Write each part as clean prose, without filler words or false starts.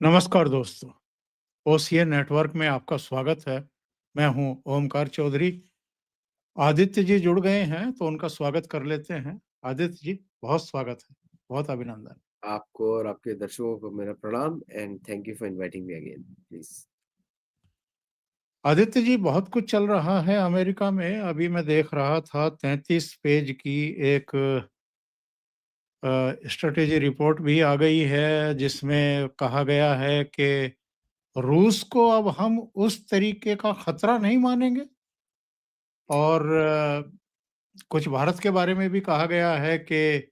नमस्कार दोस्तों, OCA network में आपका स्वागत है। मैं हूं ओमकार चौधरी। आदित्य जी जुड़ गए हैं तो उनका स्वागत कर लेते हैं। आदित्य जी, बहुत स्वागत है, बहुत अभिनंदन। आपको और आपके दर्शकों को मेरा प्रणाम and thank you for inviting me again please. Aditya ji, बहुत कुछ चल रहा है अमेरिका में। अभी मैं देख रहा था 33 पेज की एक स्ट्रेटेजी रिपोर्ट भी आ गई है, जिसमें कहा गया है कि रूस को अब हम उस तरीके का खतरा नहीं मानेंगे। और कुछ भारत के बारे में भी कहा गया है कि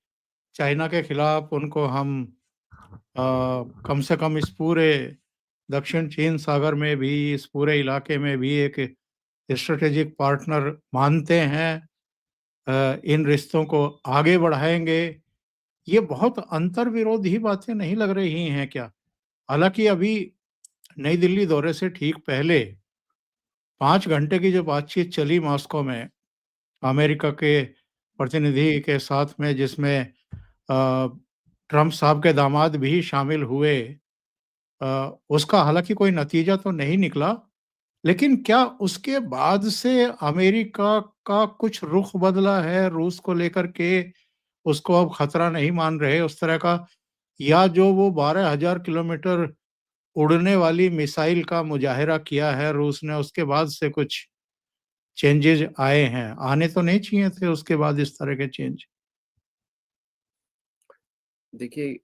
चाइना के खिलाफ उनको हम कम से कम इस पूरे दक्षिण चीन सागर में भी, इस पूरे इलाके में भी एक स्ट्रेटेजिक पार्टनर मानते हैं। इन रिश्तों को आगे बढ़ाएंगे। ये बहुत अंतर्विरोधी बातें नहीं लग रही हैं क्या? हालांकि अभी नई दिल्ली दौरे से ठीक पहले 5 घंटे की जो बातचीत चली मॉस्को में अमेरिका के प्रतिनिधि के साथ में, जिसमें ट्रम्प साहब के दामाद भी शामिल हुए, उसका हालांकि कोई नतीजा तो नहीं निकला। लेकिन क्या उसके बाद से अमेरिका का कुछ रुख बदला है रूस को लेकर के? उसको अब खतरा नहीं मान रहे उस तरह का, या जो वो 12,000 किलोमीटर उड़ने वाली मिसाइल का मुजाहिरा किया है रूस ने, उसके बाद से कुछ चेंजेज आए हैं? आने तो नहीं चाहिए थे उसके बाद इस तरह के चेंज। देखिए,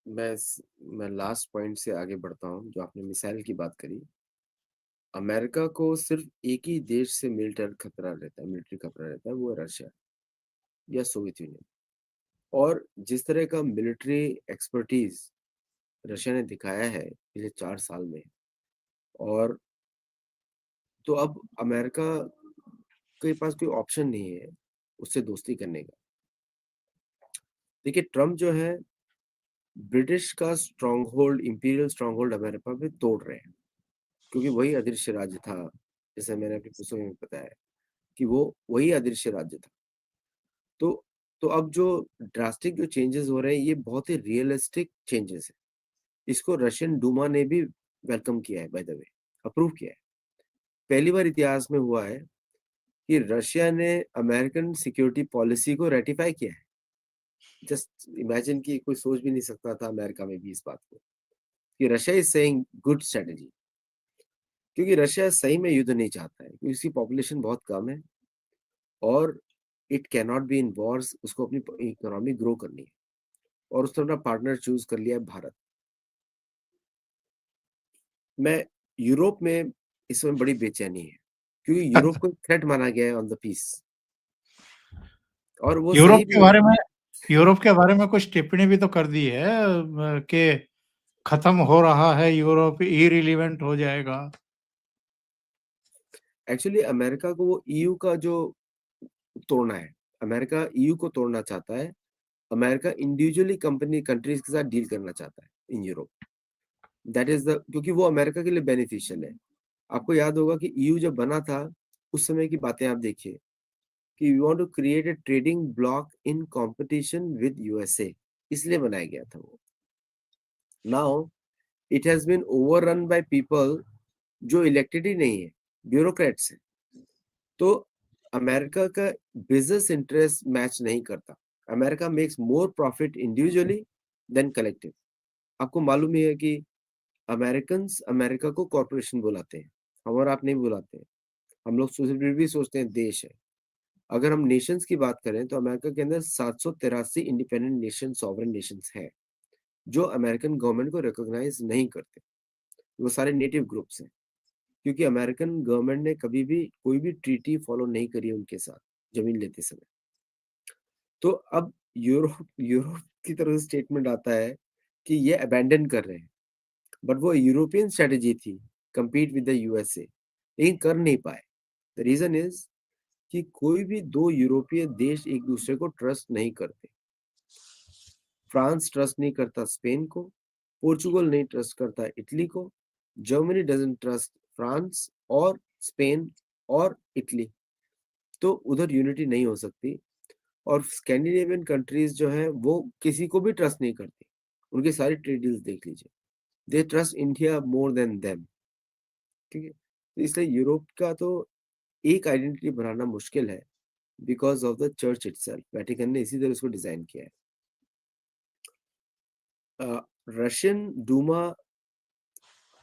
मैं लास्ट पॉइंट से आगे बढ़ता हूँ। जो आपने मिसाइल की बात करी, अमेरिका को सिर्फ एक ही देश से मिलिटरी खतरा रहता है, वो है रशिया या सोवियत यूनियन। और जिस तरह का मिलिट्री एक्सपर्टीज रशिया ने दिखाया है पिछले 4 साल में, और तो अब अमेरिका के पास कोई ऑप्शन नहीं है उससे दोस्ती करने का। देखिए, ट्रम्प जो है ब्रिटिश का strong hold, imperial strong hold America पे तोड़ रहे हैं, क्योंकि वही अदृश्य राज्य था। जैसे मैंने अपनी पुस्तक में बताया कि वो वही अदृश्य राज्य था। तो तो अब जो ड्रास्टिक जो चेंजेस हो रहे हैं, ये बहुत ही रियलिस्टिक चेंजेस है। इसको रशियन डूमा ने भी वेलकम किया है, बाय द वे, अप्रूव किया है। पहली बार इतिहास में हुआ है कि रशिया ने अमेरिकन सिक्योरिटी पॉलिसी को रेटिफाई किया है। जस्ट इमेजिन, कि कोई सोच भी नहीं सकता था अमेरिका में भी इस बात को, कि Russia is saying good strategy. क्योंकि रशिया सही में युद्ध नहीं चाहता है, क्योंकि उसकी पॉपुलेशन बहुत कम है और it can not be in Wars. उसको अपनी इकोनॉमी ग्रो करनी है और उसने अपना पार्टनर चूज कर लिया है भारत। मैं यूरोप में इस समय बड़ी बेचैनी है, क्योंकि यूरोप को थ्रेट माना गया है ऑन द पीस, और वो यूरोप सही के भी है। बारे में यूरोप के बारे में कुछ टिप्पणी भी तो कर दी है कि खत्म हो रहा है, यूरोप इरिलीवेंट हो जाएगा। एक्चुअली अमेरिका को वो ईयू का जो तोड़ना है, अमेरिका ईयू को तोड़ना चाहता है। अमेरिका इंडिविजुअली कंपनी कंट्रीज के साथ डील करना चाहता है in Europe. That is the, क्योंकि वो अमेरिका के लिए बेनिफिशियल है। आपको याद होगा कि ईयू जब बना था, उस समय की बातें आप देखिए, कि we want to create a trading block in competition with USA, इसलिए बनाया गया था वो। Now it has been overrun by people जो इलेक्टेड ही नहीं है, ब्यूरोक्रेट्स है। तो अमेरिका का बिजनेस इंटरेस्ट मैच नहीं करता। America makes more profit individually than collective. आपको मालूम ही है कि अमेरिकन अमेरिका को कॉरपोरेशन बुलाते हैं, हम और आप नहीं बुलाते हैं। हम लोग फिर भी सोचते हैं देश है। अगर हम नेशंस की बात करें, तो अमेरिका के अंदर 783 इंडिपेंडेंट नेशन, सॉवरेन नेशंस है, जो अमेरिकन गवर्नमेंट को रिकॉग्नाइज नहीं करते। वो सारे नेटिव ग्रुप्स हैं, क्योंकि अमेरिकन गवर्नमेंट ने कभी भी कोई भी ट्रीटी फॉलो नहीं करी है उनके साथ जमीन लेते समय। तो अब यूरोप यूरोप की तरफ से स्टेटमेंट आता है कि ये अबैंडन कर रहे हैं, बट वो यूरोपियन स्ट्रेटेजी थी, compete विद द यूएसए, लेकिन कर नहीं पाए। द रीजन इज कि कोई भी दो यूरोपीय देश एक दूसरे को ट्रस्ट नहीं करते। फ्रांस ट्रस्ट नहीं करता स्पेन को, पोर्चुगल नहीं ट्रस्ट करता इटली को, जर्मनी डजंट ट्रस्ट फ्रांस और स्पेन और इटली। तो उधर यूनिटी नहीं हो सकती। और स्कैंडिनेवियन कंट्रीज जो है, वो किसी को भी ट्रस्ट नहीं करती। उनके सारे ट्रेड डील्स देख लीजिए। They trust India more than them, ठीक है? तो इसलिए यूरोप का तो एक आइडेंटिटी बनाना मुश्किल है because of the church itself. Vatican ने इसी तरह उसको डिज़ाइन किया है। Russian Duma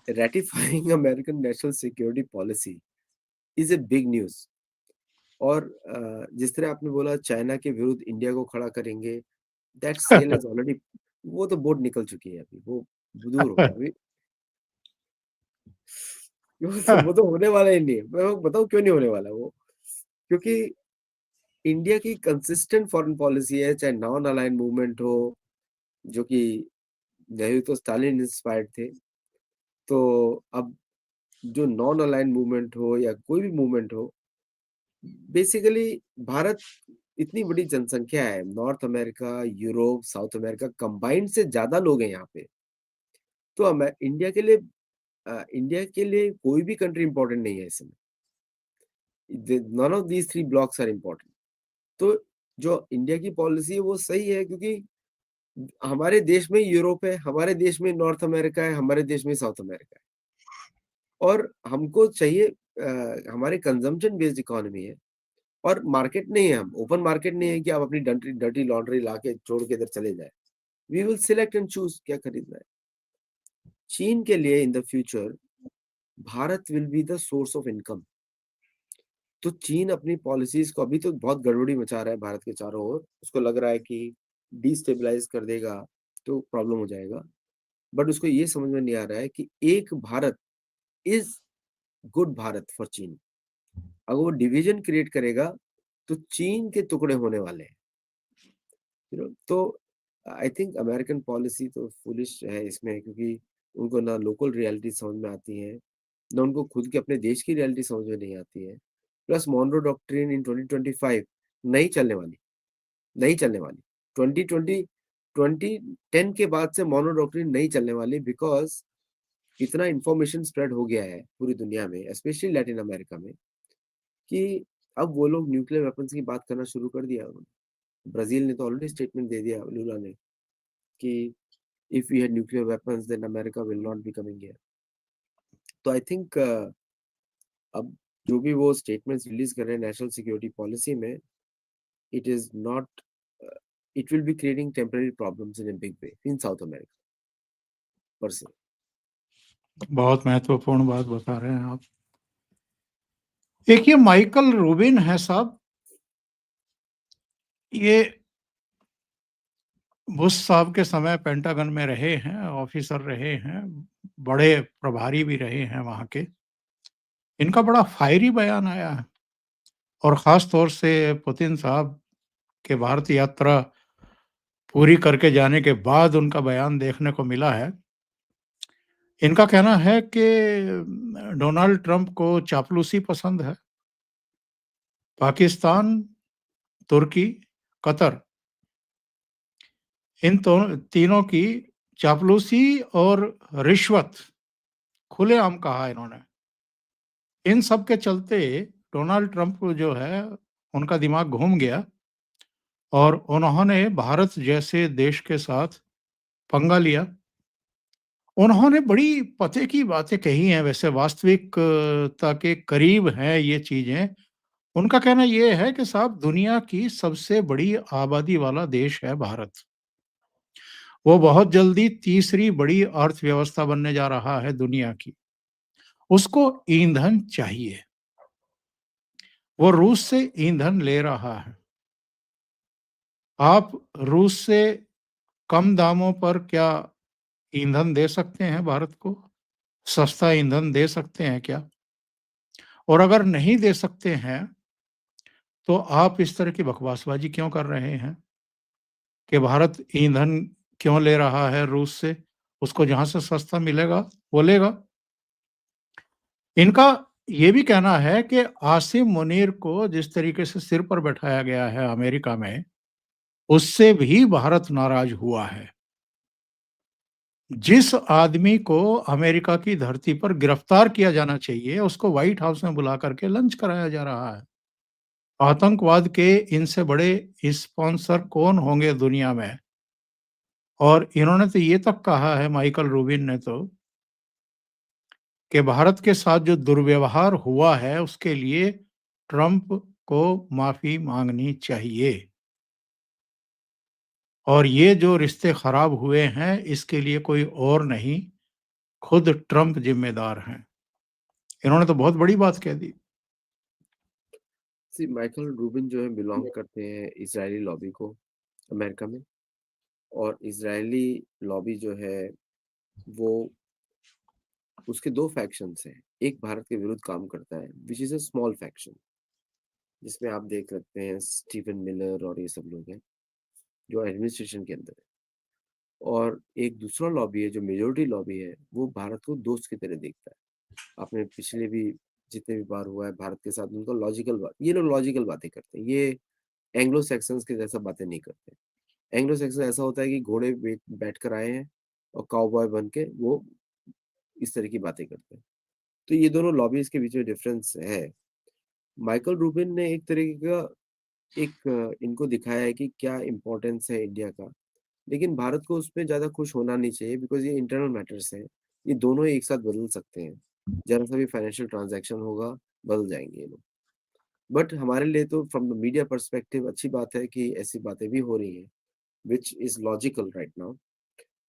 ratifying American national security policy is a big news। और जिस तरह आपने बोला चाइना के विरुद्ध इंडिया को खड़ा करेंगे, दैट सेल हैज़ ऑलरेडी, वो तो बोट निकल चुकी है अभी, वो दूर हो गया अभी। वो तो होने वाला ही नहीं है। मैं बताऊँ क्यों नहीं होने वाला वो? क्योंकि इंडिया की कंसिस्टेंट फॉरेन पॉलिसी है, चाहे नॉन अलाइन्ड मूवमेंट हो, जो कि नेहरू तो स्टालिन इंस्पायर्ड थे। तो अब जो नॉन अलाइन्ड मूवमेंट हो या कोई भी मूवमेंट हो, बेसिकली भारत इतनी बड़ी जनसंख्या है, north America, Europe, south America combined से ज़्यादा लोग हैं यहाँ पे। तो इंडिया के लिए कोई भी कंट्री इम्पोर्टेंट नहीं है इस समय। None of these 3 blocks are important. तो जो इंडिया की पॉलिसी है वो सही है, क्योंकि हमारे देश में यूरोप है, हमारे देश में नॉर्थ अमेरिका है, हमारे देश में साउथ अमेरिका है। और हमको चाहिए, हमारे कंजम्पशन बेस्ड इकोनॉमी है और मार्केट नहीं है, हम ओपन मार्केट नहीं है कि आप अपनी डर्टी डर्टी लॉन्ड्री लाके छोड़ के इधर चले जाए। We will select and choose क्या खरीदना है। चीन के लिए in the future Bharat will be the source of income. तो चीन अपनी पॉलिसीज को अभी तो बहुत गड़बड़ी मचा रहा है भारत के चारों ओर। उसको लग रहा है कि डिस्टेबलाइज कर देगा तो प्रॉब्लम हो जाएगा। बट उसको ये समझ में नहीं आ रहा है कि एक Bharat is good Bharat for चीन। अगर वो डिवीजन क्रिएट करेगा तो चीन के टुकड़े होने वाले हैं। तो आई थिंक अमेरिकन पॉलिसी तो फूलिश है इसमें, क्योंकि उनको ना लोकल रियलिटी समझ में आती है, ना उनको खुद के अपने देश की रियलिटी समझ में नहीं आती है। प्लस मॉनरो डॉक्ट्रिन इन 2025 नहीं चलने वाली, नहीं चलने वाली। 2020 2010 के बाद से मॉनरो डॉक्ट्रिन नहीं चलने वाली, बिकॉज इतना इंफॉर्मेशन स्प्रेड हो गया है पूरी दुनिया में, स्पेशली लैटिन अमेरिका में, कि अब वो लोग न्यूक्लियर वेपन्स की बात करना शुरू कर दिया उन्होंने। ब्राजील ने तो ऑलरेडी स्टेटमेंट दे दिया लूला ने कि if we had nuclear weapons then America will not be coming here. तो आई थिंक अब जो भी वो स्टेटमेंट्स रिलीज कर रहे हैं नेशनल सिक्योरिटी पॉलिसी में, it is not, it will be creating temporary problems in a big way in south America पर से। बहुत महत्वपूर्ण बात बता रहे हैं आप। एक ये माइकल रूबिन है साहब, ये बुश साहब के समय पेंटागन में रहे हैं, ऑफिसर रहे हैं, बड़े प्रभारी भी रहे हैं वहाँ के। इनका बड़ा फायरी बयान आया है और ख़ास तौर से पुतिन साहब के भारत यात्रा पूरी करके जाने के बाद उनका बयान देखने को मिला है। इनका कहना है कि डोनाल्ड ट्रंप को चापलूसी पसंद है। पाकिस्तान, तुर्की, कतर, इन तीनों की चापलूसी और रिश्वत खुलेआम कहा इन्होंने। इन सब के चलते डोनाल्ड ट्रंप जो है उनका दिमाग घूम गया और उन्होंने भारत जैसे देश के साथ पंगा लिया। उन्होंने बड़ी पते की बातें कही हैं, वैसे वास्तविकता के करीब हैं ये चीज़ें। उनका कहना ये है कि साहब दुनिया की सबसे बड़ी आबादी वाला देश है भारत। वो बहुत जल्दी तीसरी बड़ी अर्थव्यवस्था बनने जा रहा है दुनिया की। उसको ईंधन चाहिए। वो रूस से ईंधन ले रहा है। आप रूस से कम दामों पर क्या ईंधन दे सकते हैं भारत को? सस्ता ईंधन दे सकते हैं क्या? और अगर नहीं दे सकते हैं, तो आप इस तरह की बकवासबाजी क्यों कर रहे हैं कि भारत ईंधन क्यों ले रहा है रूस से? उसको जहाँ से सस्ता मिलेगा, वो लेगा। इनका ये भी कहना है कि आसिम मुनीर को जिस तरीके से सिर पर बैठाया गया है अमेरिका में, उससे भी भारत नाराज हुआ है। जिस आदमी को अमेरिका की धरती पर गिरफ्तार किया जाना चाहिए, उसको व्हाइट हाउस में बुला करके लंच कराया जा रहा है। आतंकवाद के इनसे बड़े स्पॉन्सर कौन होंगे दुनिया में? और इन्होंने तो ये तक कहा है, माइकल रूबिन ने तो, कि भारत के साथ जो दुर्व्यवहार हुआ है उसके लिए ट्रंप को माफ़ी माँगनी चाहिए। और ये जो रिश्ते खराब हुए हैं इसके लिए कोई और नहीं, खुद ट्रंप ज़िम्मेदार हैं। इन्होंने तो बहुत बड़ी बात कह दी। सी माइकल रूबिन जो है बिलॉन्ग करते हैं इजरायली लॉबी को अमेरिका में। और इजरायली लॉबी जो है वो उसके 2 फैक्शंस हैं। एक भारत के विरुद्ध काम करता है which is a small faction, जिसमें आप देख सकते हैं स्टीवन मिलर और ये सब लोग हैं, जो एडमिनिस्ट्रेशन के अंदर है। और एक दूसरा लॉबी है जो मेजॉरिटी लॉबी है, वो भारत को दोस्त की तरह देखता है। आपने पिछले भी जितने भी बार हुआ है भारत के साथ उनका लॉजिकल बात, ये लोग लॉजिकल बातें करते हैं। ये एंग्लो सैक्सन्स के जैसा बातें नहीं करते। एंग्लो सैक्सन ऐसा होता है कि घोड़े पे बैठ कर आए हैं और काउबॉय बन के वो इस तरह की बातें करते हैं। तो ये दोनों लॉबीज़ के बीच में डिफरेंस है। माइकल रूबिन ने एक तरीके का इनको दिखाया है कि क्या इम्पोर्टेंस है इंडिया का। लेकिन भारत को उसमें ज़्यादा खुश होना नहीं चाहिए बिकॉज़ ये इंटरनल मैटर्स हैं। ये दोनों ही एक साथ बदल सकते हैं। ज़रा-सा भी फाइनेंशियल ट्रांज़ैक्शन होगा, बदल जाएँगे ये लोग। बट हमारे लिए तो फ्रॉम द मीडिया पर्सपेक्टिव अच्छी बात है कि ऐसी बातें भी हो रही हैं, which is logical right now.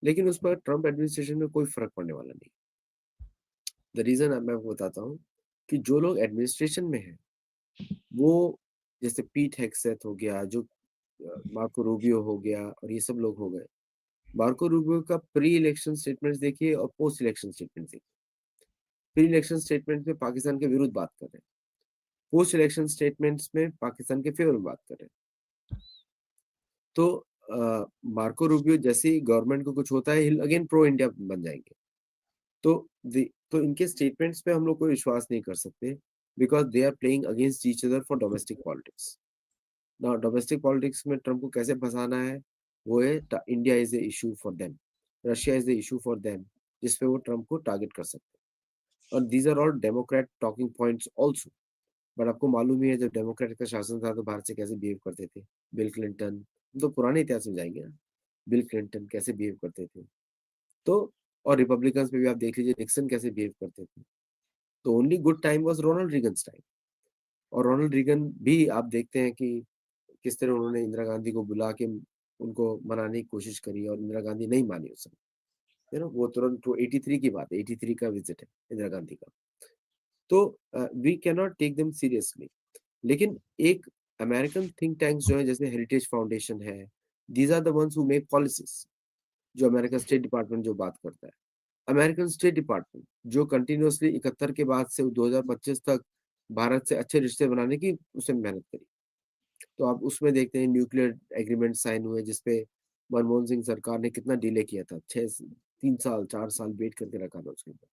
लेकिन उस पर ट्रम्प एडमिनिस्ट्रेशन में कोई फ़र्क पड़ने वाला नहीं। द रीज़न मैं आपको बताता हूँ कि जो लोग एडमिनिस्ट्रेशन में हैं, वो जैसे पीट हेग्सेथ हो गया, जो मार्को रूबियो हो गया और ये सब लोग हो गए। मार्को रूबियो का प्री इलेक्शन स्टेटमेंट्स देखिए और पोस्ट इलेक्शन स्टेटमेंट्स देखिए। प्री इलेक्शन स्टेटमेंट में पाकिस्तान के विरुद्ध बात कर रहे हैं। पोस्ट इलेक्शन स्टेटमेंट्स में पाकिस्तान के फेवर में बात कर रहे हैं। तो मार्को रूबियो जैसे ही गवर्नमेंट को कुछ होता है, ही अगेन प्रो इंडिया बन जाएँगे। तो तो इनके स्टेटमेंट्स पे हम लोग कोई विश्वास नहीं कर सकते because they are playing against each other for domestic politics. Now domestic politics में ट्रम्प को कैसे फँसाना है, वो है ट India is the issue for them, Russia is the issue for them, जिस पे वो ट्रम्प को टारगेट कर सकते हैं। और these are all Democrat talking points also. But आपको मालूम ही है जब डेमोक्रेट का शासन था तो भारत से कैसे बिहेव करते थे। बिल क्लिंटन, हम तो पुराने इतिहास में जाएँगे ना, बिल क्लिंटन कैसे बिहेव करते थे। तो और रिपब्लिकन्स में भी आप देख लीजिए निक्सन कैसे बिहेव करते थे। तो only good time was Ronald Reagan's time. और रोनाल्ड रीगन भी आप देखते हैं कि किस तरह उन्होंने इंदिरा गांधी को बुला के उनको मनाने की कोशिश करी और इंदिरा गांधी नहीं मानी उस समय। है ना? वो तुरंत वो 83 की बात है, 83 का विज़िट है इंदिरा गांधी का। तो we can not take them seriously. लेकिन एक अमेरिकन थिंक टैंक्स जो है जैसे हेरिटेज फाउंडेशन है, these are the ones who make policies. जो अमेरिका स्टेट डिपार्टमेंट जो बात करता है। अमेरिकन स्टेट डिपार्टमेंट जो कंटिन्यूअसली 71 के बाद से 2025 तक भारत से अच्छे रिश्ते बनाने की उसने मेहनत करी। तो आप उसमें देखते हैं न्यूक्लियर एग्रीमेंट साइन हुए जिसपे मनमोहन सिंह सरकार ने कितना डिले किया था। 3 साल, 4 साल वेट करके रखा था उसके ऊपर।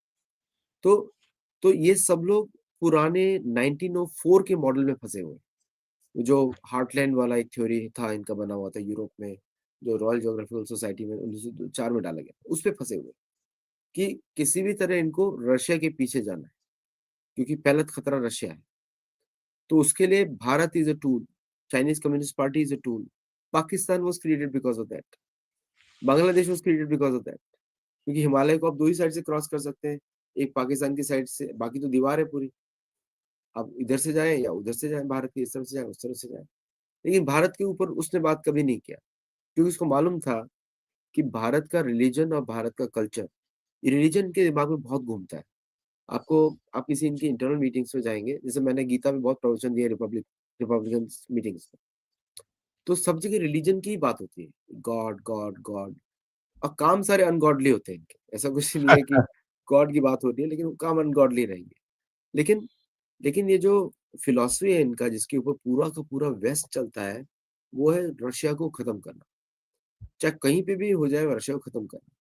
तो ये सब लोग पुराने 1904 के मॉडल में फँसे हुए हैं। जो हार्टलैंड वाला एक थ्योरी था इनका बना हुआ था यूरोप में, जो रॉयल ज्योग्राफिकल सोसाइटी में 1904 में डाला गया, उस पे फँसे हुए हैं कि किसी भी तरह इनको रशिया के पीछे जाना है, क्योंकि पहला खतरा रशिया है। तो उसके लिए Bharat is a tool, Chinese communist party is a tool, Pakistan was created because of that, Bangladesh was created because of that. क्योंकि हिमालय को आप 2 ही साइड से क्रॉस कर सकते हैं, एक पाकिस्तान की साइड से, बाकी तो दीवार है पूरी। आप इधर से जाएँ या उधर से जाएँ, भारत की इस तरफ से जाएँ, उस तरफ से जाएँ। लेकिन भारत के ऊपर उसने बात कभी नहीं किया, क्योंकि उसको मालूम था कि भारत का रिलिजन और भारत का कल्चर, ये रिलिजन के दिमाग में बहुत घूमता है। आपको आप किसी इनकी इंटरनल मीटिंग्स में जाएँगे, जैसे मैंने गीता में बहुत प्रवचन दिए रिपब्लिकन्स मीटिंग्स में, तो सब जगह रिलिजन की ही बात होती है। गॉड, गॉड, गॉड और काम सारे अनगॉडली होते हैं इनके। ऐसा कुछ नहीं है कि गॉड की बात होती है, लेकिन वो काम अनगॉडली रहेंगे। लेकिन ये जो फिलॉसफी है इनका जिसके ऊपर पूरा का पूरा वेस्ट चलता है, वो है रशिया को खत्म करना। चाहे कहीं पे भी हो जाए रशिया को खत्म करना।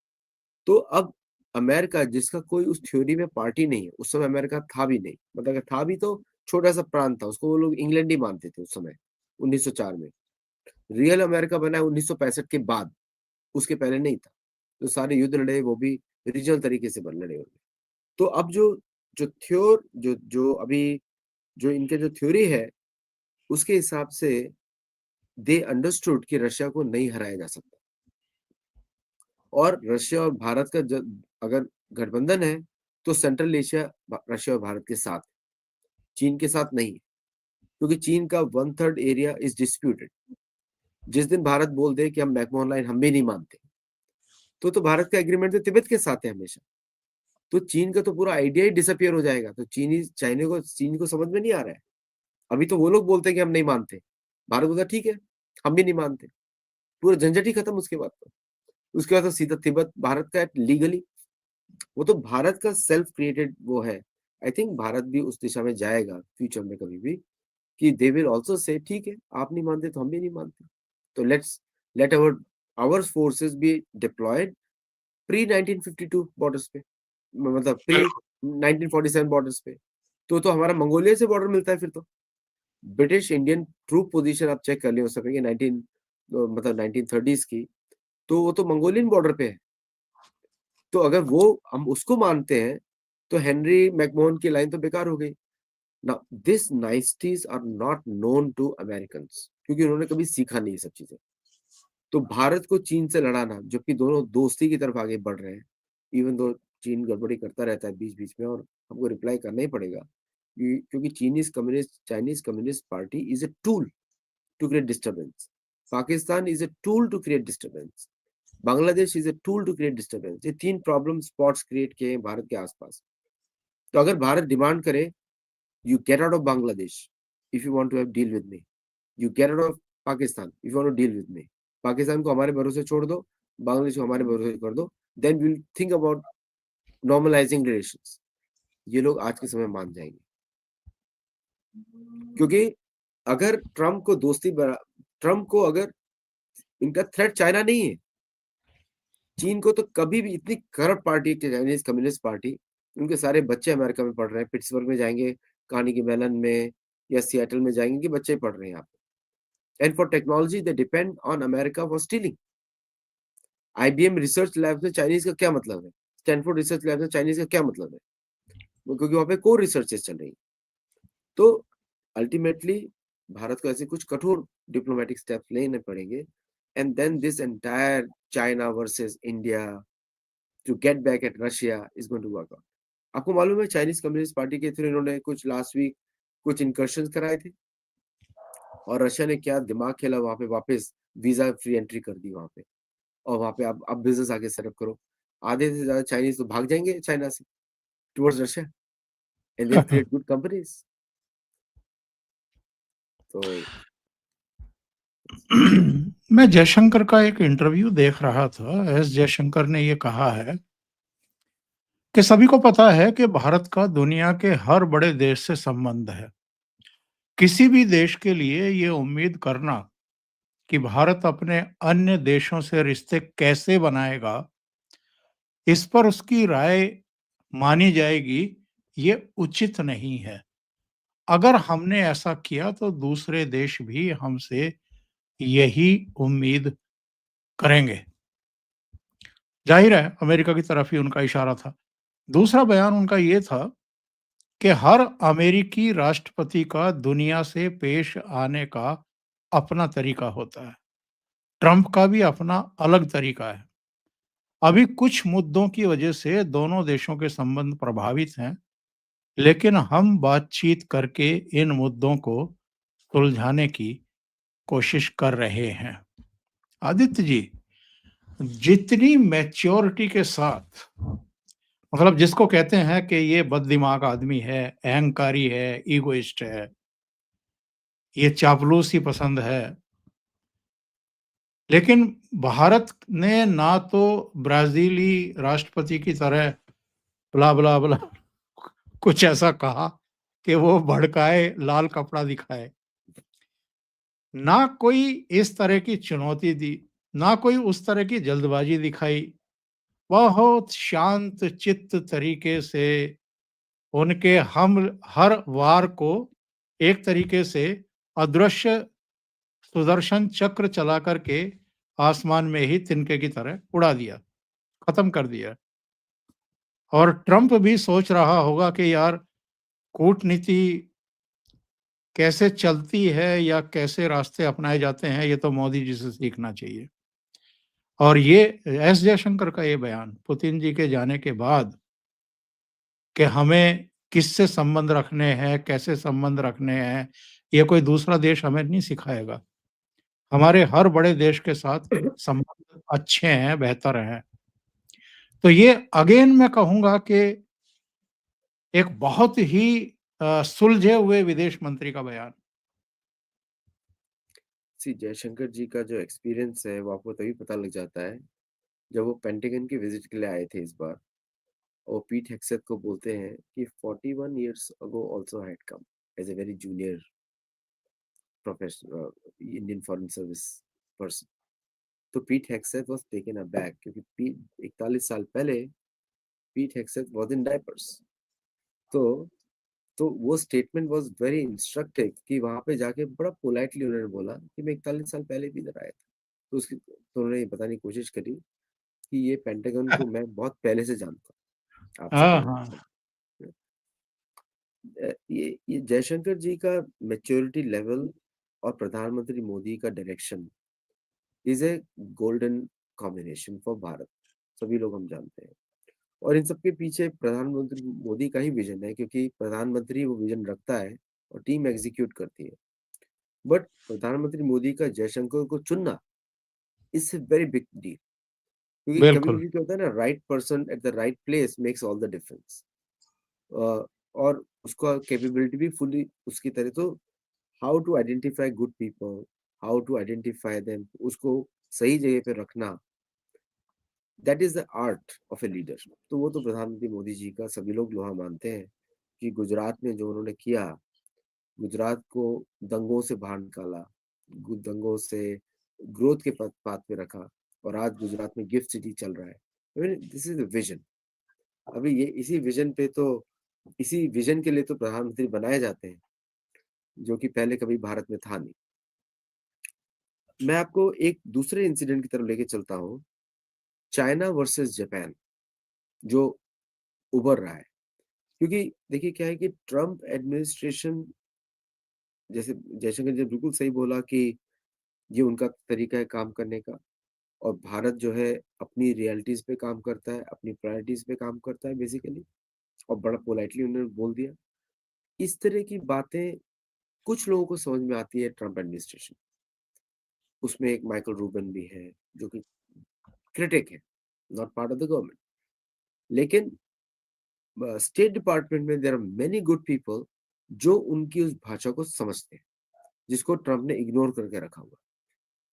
तो अब अमेरिका जिसका कोई उस थ्योरी में पार्टी नहीं है, उस समय अमेरिका था भी नहीं, मतलब अगर था भी तो छोटा-सा प्रांत था, उसको वो लोग इंग्लैंड ही मानते थे उस समय, 1904 में। रियल अमेरिका बना है 1965 के बाद, उसके पहले नहीं था। जो सारे युद्ध लड़े वो भी रीजनल तरीके से ब लड़े उन्होंने। तो अब जो जो थ्योर जो जो अभी जो इनके जो थ्योरी है, उसके हिसाब से दे अंडरस्टूड कि रशिया को नहीं हराया जा सकता। और रशिया और भारत का अगर गठबंधन है तो सेंट्रल एशिया रशिया और भारत के साथ, चीन के साथ नहीं, क्योंकि चीन का 1/3 एरिया इज डिस्प्यूटेड। जिस दिन भारत बोल दे कि हम मैकमोहन लाइन हम भी नहीं मानते, तो भारत का एग्रीमेंट तो तिब्बत के साथ है हमेशा, तो चीन का तो पूरा आइडिया ही डिसअपियर हो जाएगा। तो चीन को समझ में नहीं आ रहा है। अभी तो वो लोग बोलते हैं कि हम नहीं मानते, भारत बोलता ठीक है, हम भी नहीं मानते, पूरा झंझट ही खत्म। उसके बाद तो सीधा तिब्बत भारत का लीगली, वो तो भारत का सेल्फ क्रिएटेड वो है। आई थिंक भारत भी उस दिशा में जाएगा फ्यूचर में कभी भी, कि दे विल आल्सो से ठीक है, आप नहीं मानते तो हम भी नहीं मानते, तो let our forces be deployed pre 1952 borders पे, मतलब प्री 1947 बॉर्डर्स पे। तो हमारा मंगोलिया से बॉर्डर मिलता है फिर तो। ब्रिटिश इंडियन ट्रूप पोजीशन आप चेक कर लिए उस समय की 1930s की, तो वो तो मंगोलियन बॉर्डर पे है। तो अगर वो हम उसको मानते हैं, तो हेनरी मैकमोहन की लाइन तो बेकार हो गई। Now this nineties are not known to Americans, क्योंकि उन्होंने कभी सीखा नहीं ये सब चीजें। तो भारत को चीन से लड़ाना, जबकि दोनों दोस्ती की तरफ आगे बढ़ रहे हैं, इवन दो चीन गड़बड़ी करता रहता है बीच बीच में, और हमको रिप्लाई करना ही पड़ेगा, क्योंकि Chinese Communist Party is a tool to create disturbance, Pakistan is a tool to create disturbance, Bangladesh is a tool to create disturbance. ये 3 प्रॉब्लम स्पॉट्स क्रिएट किए हैं भारत के आसपास। तो अगर भारत डिमांड करे, you get out of Bangladesh if you want to have deal with me, you get out of Pakistan if you want to deal with me, Pakistan को हमारे भरोसे छोड़ दो, बांग्लादेश को हमारे भरोसे कर दो, then we will think about normalising relations. ये लोग आज के समय मान जाएंगे, क्योंकि अगर ट्रम्प को अगर इनका थ्रेट चाइना नहीं है, चीन को तो कभी भी, इतनी corrupt party Chinese Communist party, उनके सारे बच्चे अमेरिका में पढ़ रहे हैं, पिट्सबर्ग में जाएंगे, कार्नेगी मेलन में या सिएटल में जाएंगे कि बच्चे पढ़ रहे हैं यहाँ पे। And for technology they depend on America for stealing. IBM research lab में चाइनीज का क्या मतलब है, स्टैनफोर्ड रिसर्च लैब में चाइनीज का क्या मतलब है, क्योंकि वहां पे कोर रिसर्चेस चल रही है। तो अल्टीमेटली भारत को ऐसे कुछ कठोर डिप्लोमेटिक स्टेप्स लेने पड़ेंगे, and then this entire China versus India to get back at Russia is going to work out. आपको मालूम है चाइनीज कम्युनिस्ट पार्टी के थ्रू इन्होंने कुछ लास्ट वीक कुछ इंकर्शन कराए थे, और रशिया ने क्या दिमाग खेला, वहां पे वापस वीजा फ्री एंट्री कर दी वहां पे, और वहां पे आप बिजनेस आगे सेटअप करो। आधे से ज्यादा चाइनीज तो भाग जाएंगे चाइना से towards Russia, and they create good companies. तो मैं जयशंकर का एक इंटरव्यू देख रहा था। एस जयशंकर ने ये कहा है कि सभी को पता है कि भारत का दुनिया के हर बड़े देश से संबंध है। किसी भी देश के लिए ये उम्मीद करना कि भारत अपने अन्य देशों से रिश्ते कैसे बनाएगा, इस पर उसकी राय मानी जाएगी, ये उचित नहीं है। अगर हमने ऐसा किया तो दूसरे देश भी हमसे यही उम्मीद करेंगे। जाहिर है अमेरिका की तरफ ही उनका इशारा था। दूसरा बयान उनका ये था कि हर अमेरिकी राष्ट्रपति का दुनिया से पेश आने का अपना तरीका होता है। ट्रंप का भी अपना अलग तरीका है। अभी कुछ मुद्दों की वजह से दोनों देशों के संबंध प्रभावित हैं, लेकिन हम बातचीत करके इन मुद्दों को सुलझाने की कोशिश कर रहे हैं। आदित्य जी, जितनी मैच्योरिटी के साथ, मतलब जिसको कहते हैं कि ये बददिमाग आदमी है, अहंकारी है, ईगोइस्ट है, ये चापलूसी पसंद है, लेकिन भारत ने ना तो ब्राजीली राष्ट्रपति की तरह ब्ला ब्ला ब्ला कुछ ऐसा कहा कि वो भड़काए, लाल कपड़ा दिखाए, ना कोई इस तरह की चुनौती दी, ना कोई उस तरह की जल्दबाजी दिखाई। बहुत शांत चित्त तरीके से उनके हम हर वार को एक तरीके से अदृश्य सुदर्शन चक्र चला करके आसमान में ही तिनके की तरह उड़ा दिया, खत्म कर दिया। और ट्रंप भी सोच रहा होगा कि यार, कूटनीति कैसे चलती है या कैसे रास्ते अपनाए जाते हैं, ये तो मोदी जी से सीखना चाहिए। और ये एस जयशंकर का ये बयान पुतिन जी के जाने के बाद कि हमें किससे संबंध रखने हैं, कैसे संबंध रखने हैं, ये कोई दूसरा देश हमें नहीं सिखाएगा। हमारे हर बड़े देश के साथ संबंध अच्छे हैं, बेहतर हैं। तो ये अगेन मैं कहूँगा कि एक बहुत ही सुलझे हुए विदेश मंत्री का बयान। सी जयशंकर जी का जो एक्सपीरियंस है वो आपको तभी पता लग जाता है जब वो पेंटागन की विजिट के लिए आए थे इस बार, और पीट हेक्सेथ को बोलते हैं कि 41 years ago also had come as a very junior professional Indian foreign service person. तो पीट हेक्सेथ वाज टेकन अबैक क्योंकि पीट 41 साल पहले पीट हेक्सेथ वाज इन डायपर्स। तो तो वो स्टेटमेंट वाज वेरी इंस्ट्रक्टिव कि वहां पे जाके बड़ा पोलाइटली उन्होंने बोला कि मैं 41 साल पहले भी इधर आया था। तो उन्होंने ये बताने की कोशिश करी कि ये पेंटागन को मैं बहुत पहले से जानता हूँ, आपसे हाँ, पहले से हाँ, जानता हूँ। ये जयशंकर जी का मैच्योरिटी लेवल और प्रधानमंत्री मोदी का direction is a golden combination for Bharat, सभी लोग हम जानते हैं। और इन सबके पीछे प्रधानमंत्री मोदी का ही विजन है, क्योंकि प्रधानमंत्री वो विजन रखता है और टीम एग्जीक्यूट करती है। बट प्रधानमंत्री मोदी का जयशंकर को चुनना is a very big deal, क्योंकि कभी बिल्कुल। कभी क्या होता है ना, right person at the right place makes all the difference. और उसका कैपेबिलिटी भी फुली उसकी तरह। तो how to identify good people, how to identify them, उसको सही जगह पे रखना, that is the art of a leader. तो वो तो प्रधानमंत्री मोदी जी का सभी लोग लोहा मानते हैं कि गुजरात में जो उन्होंने किया, गुजरात को दंगों से बाहर निकाला, दंगों से ग्रोथ के पथ पाथ पे रखा, और आज गुजरात में गिफ्ट सिटी चल रहा है। This is the vision. अभी ये इसी विजन के लिए तो प्रधानमंत्री बनाए जाते हैं, जो कि पहले कभी भारत में था नहीं। मैं आपको एक दूसरे इंसिडेंट की तरफ लेके चलता हूँ, चाइना वर्सेस जापान, जो उभर रहा है। क्योंकि देखिए क्या है कि ट्रम्प एडमिनिस्ट्रेशन, जैसे जयशंकर जी ने बिल्कुल सही बोला कि ये उनका तरीका है काम करने का, और भारत जो है अपनी रियलिटीज पे काम करता है, अपनी प्रायोरिटीज पे काम करता है बेसिकली, और बड़ा पोलाइटली उन्होंने बोल दिया। इस तरह की बातें कुछ लोगों को समझ में आती है ट्रम्प एडमिनिस्ट्रेशन। उसमें एक माइकल रूबन भी है जो कि क्रिटिक है, not part of the government. लेकिन स्टेट डिपार्टमेंट में there are many good people जो उनकी उस भाषा को समझते हैं, जिसको ट्रम्प ने इग्नोर करके रखा हुआ।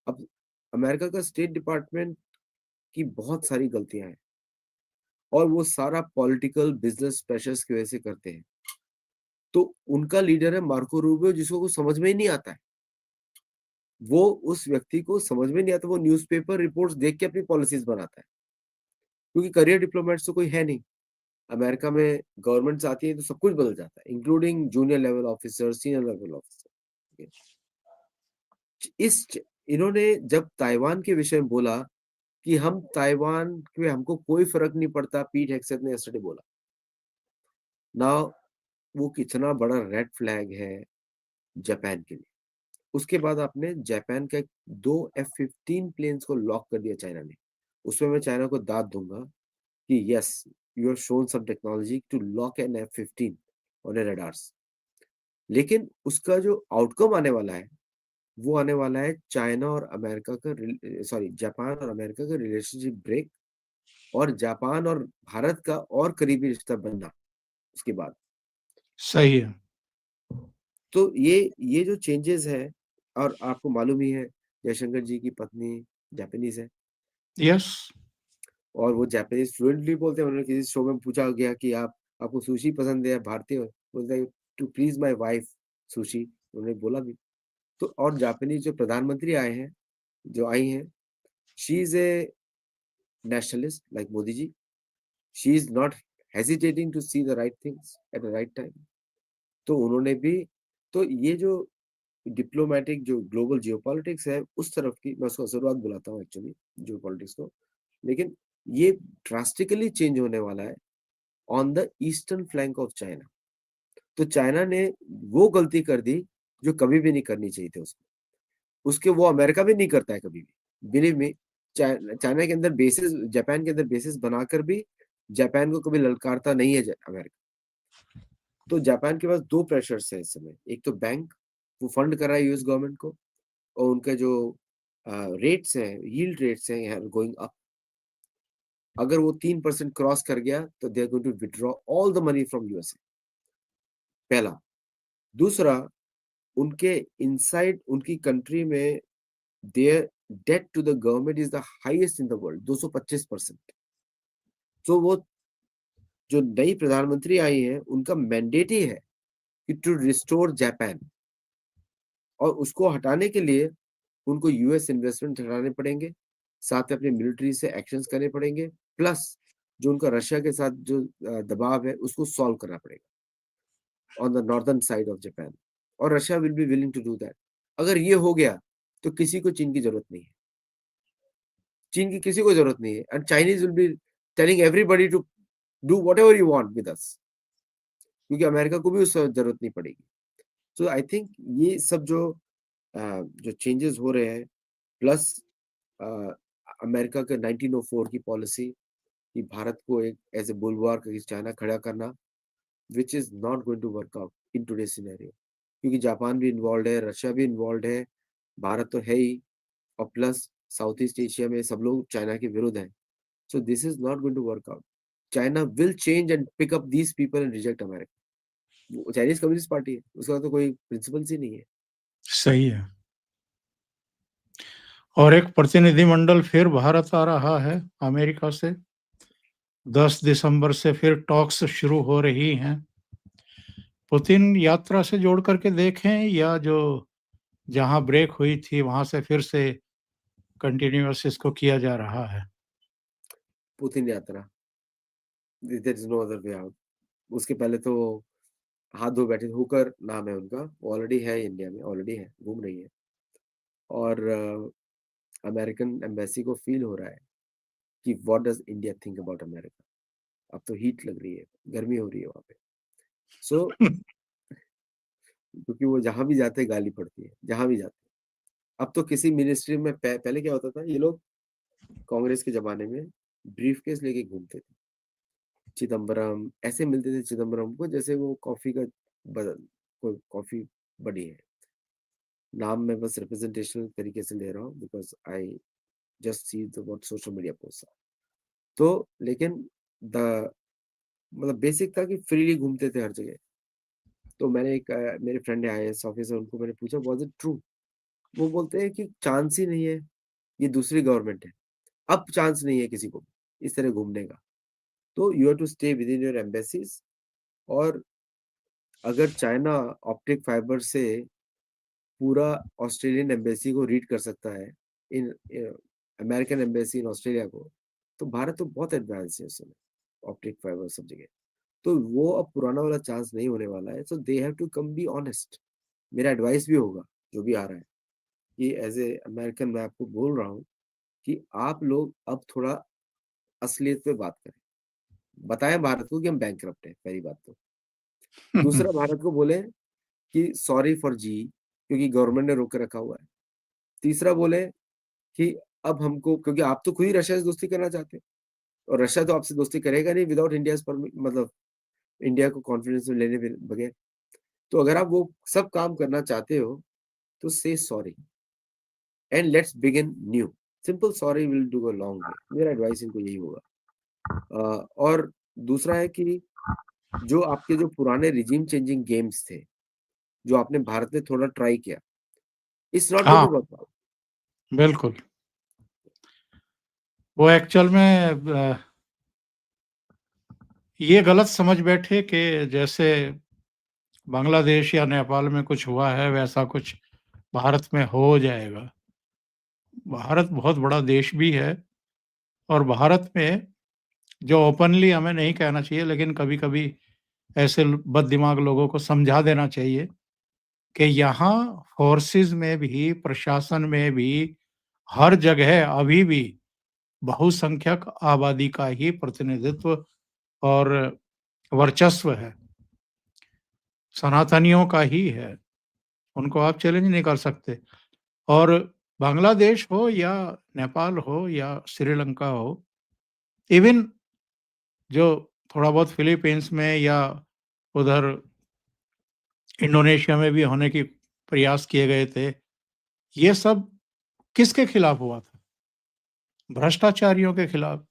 अब अमेरिका का स्टेट डिपार्टमेंट की बहुत सारी गलतियां हैं, और वो सारा पॉलिटिकल बिजनेस प्रेशर्स की वजह से करते हैं। तो उनका लीडर है मार्को रूबियो, जिसको कुछ समझ में ही नहीं आता है। वो उस व्यक्ति को समझ में नहीं आता, वो न्यूज़पेपर रिपोर्ट्स देख के अपनी पॉलिसीज बनाता है, क्योंकि करियर डिप्लोमेट्स तो कोई है नहीं। अमेरिका में गवर्नमेंट्स आती है तो सब कुछ बदल जाता है, including junior level officer, senior level officer. इस इन्होंने जब ताइवान के विषय में बोला कि हम ताइवान के, हमको कोई फर्क नहीं पड़ता, पीट हेक्सेथ ने यस्टरडे बोला ना, वो कितना बड़ा रेड फ्लैग है जापान के लिए। उसके बाद आपने जापान का 2 F-15 प्लेन्स को लॉक कर दिया चाइना ने। उसमें मैं चाइना को दाद दूंगा कि yes, you have shown some technology to lock an F-15 on a radars. लेकिन उसका जो आउटकम आने वाला है, वो आने वाला है चाइना और अमेरिका का, सॉरी, जापान और अमेरिका का रिलेशनशिप ब्रेक, और जापान और भारत का और करीबी रिश्ता बनना उसके बाद। सही है। तो ये जो चेंजेस है, और आपको मालूम ही है जयशंकर जी की पत्नी जापानीज है, यस। और वो जापानीज फ्लुएंटली बोलते हैं। उन्होंने किसी शो में पूछा गया कि आपको सुशी पसंद है या भारतीय, बोलते हैं to please my wife sushi, उन्होंने बोला भी। तो और जापानीज जो प्रधानमंत्री आए हैं, जो आई हैं, she is a nationalist like Modi ji. She is not hesitating to see the right things at the right time. तो उन्होंने भी, तो ये जो डिप्लोमेटिक जो ग्लोबल जियोपॉलिटिक्स है उस तरफ की, मैं उसको शुरुआत बुलाता हूँ एक्चुअली जियोपॉलिटिक्स को। लेकिन ये ड्रास्टिकली चेंज होने वाला है on the eastern flank of China. तो चाइना ने वो गलती कर दी जो कभी भी नहीं करनी चाहिए थी उसको, उसके वो अमेरिका भी नहीं करता है कभी भी, बिलीव मी। चाइना के अंदर बेसेस, जापान के अंदर बेसेस बनाकर भी जापान को कभी ललकारता नहीं है अमेरिका। तो जापान के पास 2 प्रेशर्स हैं इस समय। एक तो बैंक, वो फंड कर रहा है यूएस गवर्नमेंट को, और उनके जो रेट्स हैं, यील्ड रेट्स हैं, आर गोइंग अप। अगर वो 3% क्रॉस कर गया तो they are going to withdraw all the money from USA, पहला। दूसरा, उनके इनसाइड उनकी कंट्री में their debt to the government is the highest in the world, 225%। तो वो जो नई प्रधानमंत्री आई है, उनका मैंडेट ही है कि टू रिस्टोर जापान, और उसको हटाने के लिए उनको यूएस इन्वेस्टमेंट हटाने पड़ेंगे, साथ में अपनी मिलिट्री से एक्शंस करने पड़ेंगे, प्लस जो उनका रशिया के साथ जो दबाव है उसको सॉल्व करना पड़ेगा on the northern side of Japan, और Russia will be willing to do that. अगर ये हो गया तो किसी को चीन की जरूरत नहीं है, चीन की किसी को जरूरत नहीं है, and Chinese will be telling everybody to do whatever you want with us, क्योंकि अमेरिका को भी उस जरूरत नहीं पड़ेगी। सो आई थिंक ये सब जो चेंजेस हो रहे हैं, प्लस अमेरिका के 1904 की पॉलिसी कि भारत को एक एज ए बुलवार चाइना खड़ा करना, which is not going to work out in today's scenario, क्योंकि जापान भी इन्वॉल्व है, रशिया भी इन्वॉल्व है, भारत तो है ही, और प्लस साउथ ईस्ट एशिया में सब लोग चाइना के विरुद्ध हैं। So this is not going to work out. China will change and pick up these people and reject America. Chinese Communist Party है, उसका तो कोई प्रिंसिपल्स ही नहीं है। सही है। और एक प्रतिनिधिमंडल फिर भारत आ रहा है अमेरिका से। 10 दिसंबर से फिर टॉक्स शुरू हो रही हैं। पुतिन यात्रा से जोड़ करके देखें, या जो जहां ब्रेक हुई थी वहां से फिर से कंटिन्यूअस इसको किया जा रहा है? पुतिन यात्रा, there is no other way out. उसके पहले तो हाथ धो बैठे, हुकर नाम है उनका, वो ऑलरेडी है इंडिया में, ऑलरेडी है, घूम रही है, और अमेरिकन एम्बेसी को फील हो रहा है कि what does India think about America. अब तो हीट लग रही है, गर्मी हो रही है वहां पे। सो क्योंकि वो जहां भी जाते हैं गाली पड़ती है, जहां भी जाते हैं। अब तो किसी मिनिस्ट्री में पहले क्या होता था, ये लोग कांग्रेस के जमाने में ब्रीफकेस लेके घूमते थे, चिदम्बरम ऐसे मिलते थे चिदम्बरम को, जैसे वो कॉफी का बदल, कोई कॉफी बड़ी है। नाम मैं बस रिप्रेजेंटेशनल तरीके से ले रहा हूँ, because I just see the what social media post. तो लेकिन द मतलब बेसिक था कि फ्रीली घूमते थे हर जगह। तो मैंने एक मेरे फ्रेंड है आईएएस ऑफिसर, उनको मैंने पूछा वाज इट ट्रू। वो बोलते हैं कि चांस ही नहीं है, ये दूसरी गवर्नमेंट है, अब चांस नहीं है किसी को इस तरह घूमने का। तो you have to stay within your embassies, और अगर चाइना ऑप्टिक फाइबर से पूरा ऑस्ट्रेलियन एम्बेसी को रीड कर सकता है, in American embassy in Australia को, तो भारत तो बहुत एडवांस है उस समय ऑप्टिक फाइबर सब जगह। तो वो अब पुराना वाला चांस नहीं होने वाला है। So they have to come be honest. मेरा एडवाइस भी होगा जो भी आ रहा है, कि एज ए अमेरिकन मैं आपको बोल रहा हूँ कि आप लोग अब थोड़ा असलियत पे बात करें, बताएं भारत को कि हम बैंकरप्ट है, पहली बात तो। दूसरा, भारत को बोले कि सॉरी फॉर जी, क्योंकि गवर्नमेंट ने रोक के रखा हुआ है। तीसरा बोले कि अब हमको, क्योंकि आप तो खुद ही रशिया से दोस्ती करना चाहते हैं, और रशिया तो आपसे दोस्ती करेगा नहीं विदाउट इंडिया मतलब इंडिया को कॉन्फिडेंस में लेने बगैर। तो अगर आप वो सब काम करना चाहते हो तो से sorry and let's begin new. Simple sorry will do a long way. मेरा एडवाइस इनको यही होगा। और दूसरा है कि जो आपके जो पुराने रिजीम चेंजिंग गेम्स थे, जो आपने भारत में थोड़ा ट्राई किया, इट्स नॉट गोइंग हाँ, टू वर्क आउट। बिल्कुल। वो एक्चुअल में ये गलत समझ बैठे कि जैसे बांग्लादेश या नेपाल में कुछ हुआ है वैसा कुछ भारत में हो जाएगा। भारत बहुत बड़ा देश भी है, और भारत में जो ओपनली हमें नहीं कहना चाहिए, लेकिन कभी-कभी ऐसे बद-दिमाग लोगों को समझा देना चाहिए कि यहाँ फोर्सेस में भी, प्रशासन में भी, हर जगह अभी भी बहुसंख्यक आबादी का ही प्रतिनिधित्व और वर्चस्व है, सनातनियों का ही है। उनको आप चैलेंज नहीं कर सकते। और बांग्लादेश हो या नेपाल हो या श्रीलंका हो, इवन जो थोड़ा बहुत फिलीपींस में या उधर इंडोनेशिया में भी होने की प्रयास किए गए थे, ये सब किसके खिलाफ हुआ था? भ्रष्टाचारियों के खिलाफ,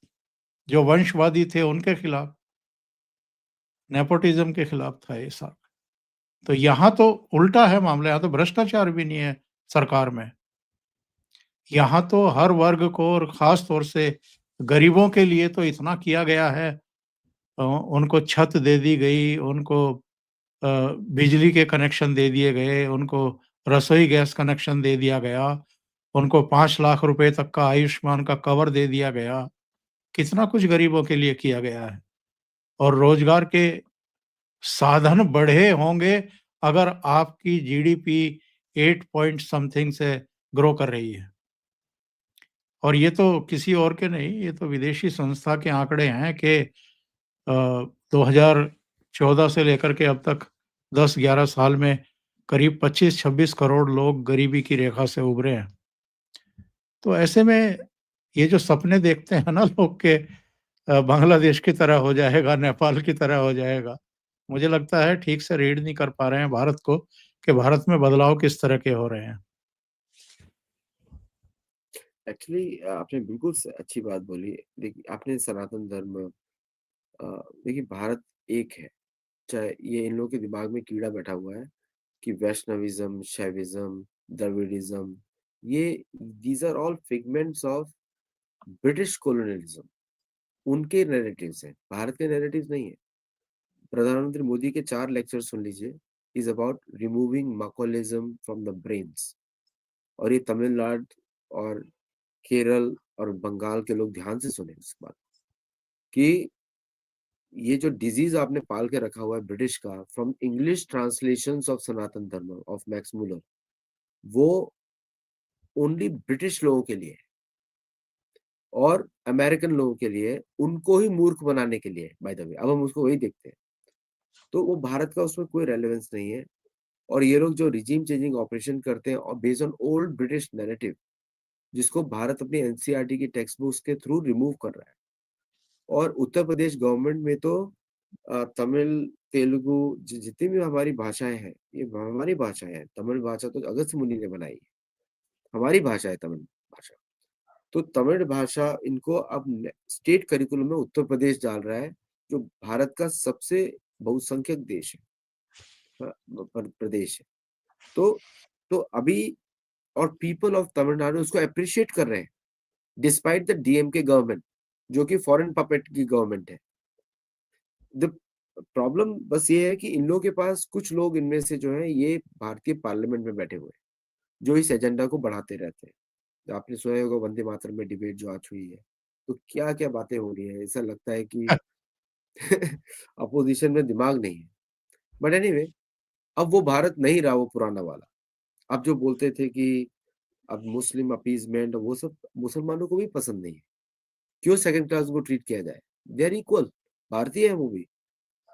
जो वंशवादी थे उनके खिलाफ, नेपोटिज़्म के खिलाफ था ये सब। तो यहाँ तो उल्टा है मामला, यहाँ तो भ्रष्टाचार भी नहीं है सरकार में। यहाँ तो हर वर्ग को और ख़ास तौर से गरीबों के लिए तो इतना किया गया है। उनको छत दे दी गई, उनको बिजली के कनेक्शन दे दिए गए, उनको रसोई गैस कनेक्शन दे दिया गया, उनको 5 लाख रुपए तक का आयुष्मान का कवर दे दिया गया। कितना कुछ गरीबों के लिए किया गया है और रोज़गार के साधन बढ़े होंगे अगर आपकी जीडीपी 8 पॉइंट समथिंग से ग्रो कर रही है। और ये तो किसी और के नहीं, ये तो विदेशी संस्था के आंकड़े हैं कि 2014 से लेकर के अब तक 10-11 साल में करीब 25-26 करोड़ लोग गरीबी की रेखा से उभरे हैं। तो ऐसे में ये जो सपने देखते हैं ना लोग के बांग्लादेश की तरह हो जाएगा, नेपाल की तरह हो जाएगा, मुझे लगता है ठीक से रीड नहीं कर पा रहे हैं भारत को कि भारत में बदलाव किस तरह के हो रहे हैं। एक्चुअली आपने बिल्कुल अच्छी बात बोली। देखिए आपने सनातन धर्म देखिए भारत एक है, चाहे ये इन लोगों के दिमाग में कीड़ा बैठा हुआ है कि वैष्णविज्म, शैविज्म, द्रविडिज्म, ये these are all figments of British colonialism. उनके नैरेटिव्स हैं, भारत के नैरेटिव्स नहीं है। प्रधानमंत्री मोदी के 4 लेक्चर सुन लीजिए, is about removing Macaulayism from the brains. और ये तमिलनाडु और केरल और बंगाल के लोग ध्यान से सुने इस बात कि ये जो डिजीज आपने पाल के रखा हुआ है ब्रिटिश का, फ्रॉम इंग्लिश ट्रांसलेशंस ऑफ सनातन धर्म ऑफ मैक्स मूलर, वो ओनली ब्रिटिश लोगों के लिए है और अमेरिकन लोगों के लिए, उनको ही मूर्ख बनाने के लिए बाय द वे। अब हम उसको वही देखते हैं, तो वो भारत का उसमें कोई रेलेवेंस नहीं है। और ये लोग जो रिजीम चेंजिंग ऑपरेशन करते हैं और based on old British narrative, जिसको भारत अपनी एनसीईआरटी की टेक्स्ट बुक्स के थ्रू रिमूव कर रहा है। और उत्तर प्रदेश गवर्नमेंट में तो तमिल, तेलुगु जितनी भी हमारी भाषाएं हैं, ये हमारी भाषाएं हैं। तमिल भाषा तो अगस्त मुनि ने बनाई है, हमारी भाषा है तमिल भाषा। तो तमिल भाषा इनको अब स्टेट करिकुलम में उत्तर प्रदेश डाल रहा है, जो भारत का सबसे बहुसंख्यक देश है, प्रदेश है। तो अभी और पीपल ऑफ तमिलनाडु उसको अप्रिशिएट कर रहे हैं डिस्पाइट द डीएमके गवर्नमेंट, जो कि फॉरेन पपेट की गवर्नमेंट है। द प्रॉब्लम बस ये है कि इन लोगों के पास कुछ लोग इनमें से जो है ये भारतीय पार्लियामेंट में बैठे हुए हैं, जो इस एजेंडा को बढ़ाते रहते हैं। तो आपने सुना होगा वंदे मातरम में डिबेट जो आज हुई है, तो क्या-क्या बातें हो रही है, ऐसा लगता है कि अपोजिशन में दिमाग नहीं है। बट एनीवे, अब वो भारत नहीं रहा वो पुराना वाला। अब जो बोलते थे कि अब मुस्लिम अपीज़मेंट वो सब मुसलमानों को भी पसंद नहीं है। क्यों सेकंड क्लास को ट्रीट किया जाए? दे आर इक्वल, भारतीय है वो भी,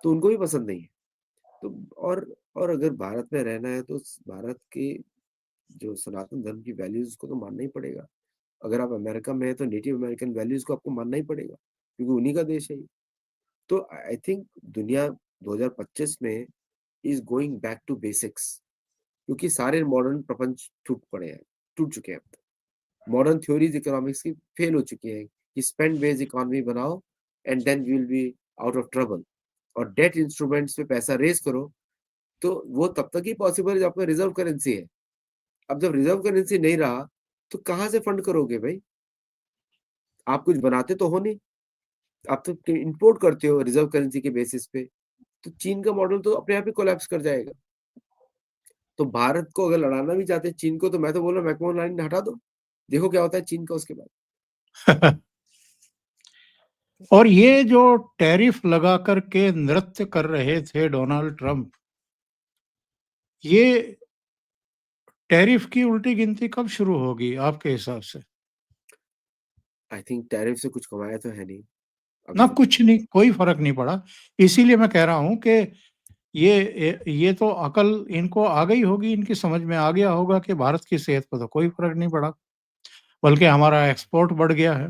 तो उनको भी पसंद नहीं है। तो और अगर भारत में रहना है तो भारत के जो सनातन धर्म की वैल्यूज़ को तो मानना ही पड़ेगा। अगर आप अमेरिका में हैं तो नेटिव अमेरिकन वैल्यूज़ को आपको मानना ही पड़ेगा, क्योंकि उन्हीं का देश है ये। तो आई थिंक दुनिया 2025 में is going back to basics, क्योंकि सारे मॉडर्न प्रपंच टूट चुके हैं अब तक। मॉडर्न थ्योरीज़ इकोनॉमिक्स की फेल हो चुकी हैं कि स्पेंड बेस्ड इकोनॉमी बनाओ and then we will be out of trouble. और डेट इंस्ट्रूमेंट्स पे पैसा रेज़ करो, तो वो तब तक ही पॉसिबल है जब आपका रिज़र्व करेंसी है। अब जब रिज़र्व करेंसी नहीं रहा, तो कहाँ से फंड करोगे भई? आप कुछ बनाते तो हो नहीं, आप तो इम्पोर्ट करते हो रिज़र्व करेंसी के बेसिस पे। तो चीन का मॉडल तो अपने आप ही कोलैप्स कर जाएगा। तो भारत को अगर लड़ाना भी चाहते हैं चीन को, तो मैं तो बोल रहा हूँ मैकमोहन लाइन हटा दो। देखो क्या होता है चीन का उसके बाद। और ये जो टैरिफ लगा कर के नृत्य कर रहे थे डोनाल्ड ट्रंप, ये टैरिफ की उल्टी गिनती कब शुरू होगी आपके हिसाब से? आई थिंक टैरिफ से कुछ कमाया तो है नहीं, अभी ना तक। कुछ नहीं, कोई फ़र्क नहीं पड़ा। इसीलिए मैं कह रहा हूँ कि ये तो अकल इनको आ गई होगी, इनकी समझ में आ गया होगा कि भारत की सेहत पे तो कोई फ़र्क नहीं पड़ा, बल्कि हमारा एक्सपोर्ट बढ़ गया है।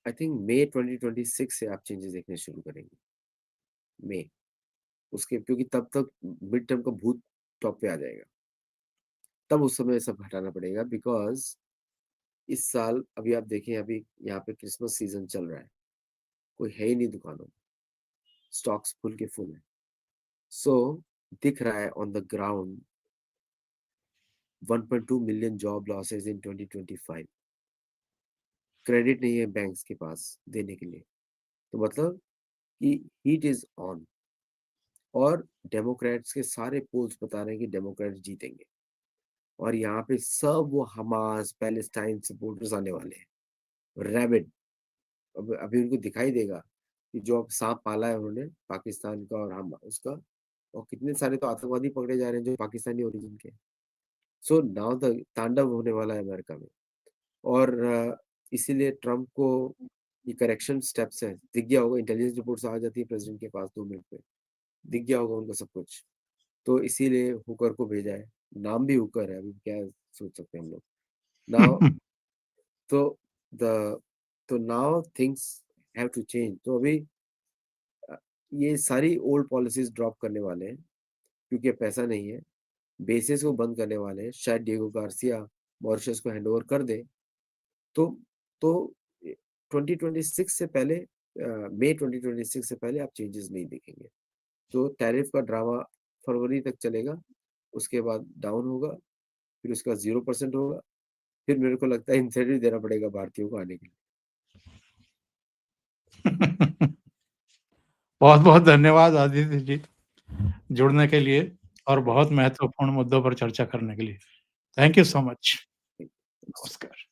आई थिंक मई 2026 से आप चेंजेस देखने शुरू करेंगे। मई, उसके क्योंकि तब तक मिड टर्म का भूत टॉप पे आ जाएगा। तब उस समय सब हटाना पड़ेगा बिकॉज़ इस साल अभी आप देखें अभी यहाँ पे क्रिसमस सीज़न चल रहा है। कोई है ही नहीं दुकानों में, स्टॉक्स फुल के फुल हैं। सो दिख रहा है on the ground 1.2 million job losses in 2025। Credit नहीं है बैंक्स के पास देने के लिए। तो मतलब कि हीट इज़ ऑन और डेमोक्रेट्स के सारे पोल्स बता रहे हैं कि डेमोक्रेट्स जीतेंगे। और यहाँ पे सब वो हमास, पैलेस्टाइन सपोर्टर्स आने वाले हैं। रैबिड अब अभी उनको दिखाई देगा कि जो अब सांप पाला है उन्होंने पाकिस्तान का और हम उसका, और कितने सारे तो आतंकवादी पकड़े जा रहे हैं जो पाकिस्तानी ओरिजिन के। सो नाउ द तांडव होने वाला है अमेरिका में। और इसीलिए ट्रम्प को ये करेक्शन स्टेप्स है, दिख गया होगा, इंटेलिजेंस रिपोर्ट्स आ जाती है प्रेसिडेंट के पास 2 मिनट में, दिख गया होगा उनको सब कुछ। तो इसीलिए हुकर को भेजा है। नाम भी हुकर है, अभी क्या सोच सकते हैं हम लोग। नाउ तो द तो now things have to change. तो अभी अ, ये सारी ओल्ड पॉलिसीज ड्रॉप करने वाले हैं क्योंकि अब पैसा नहीं है। बेसिस को बंद करने वाले हैं। शायद डिएगो गार्सिया मॉरिशस को हैंडओवर कर दे। तो तो 2026 से पहले मई 2026 से पहले आप चेंजेस नहीं देखेंगे। तो टैरिफ का ड्रामा फरवरी तक चलेगा, उसके बाद डाउन होगा, फिर उसके बाद 0% होगा, फिर मेरे को लगता है इंसेंटिव देना पड़ेगा भारतीयों को आने के लिए। बहुत-बहुत धन्यवाद आदित्य जी, जुड़ने के लिए और बहुत महत्वपूर्ण मुद्दों पर चर्चा करने के लिए। Thank you so much. Thank you. नमस्कार।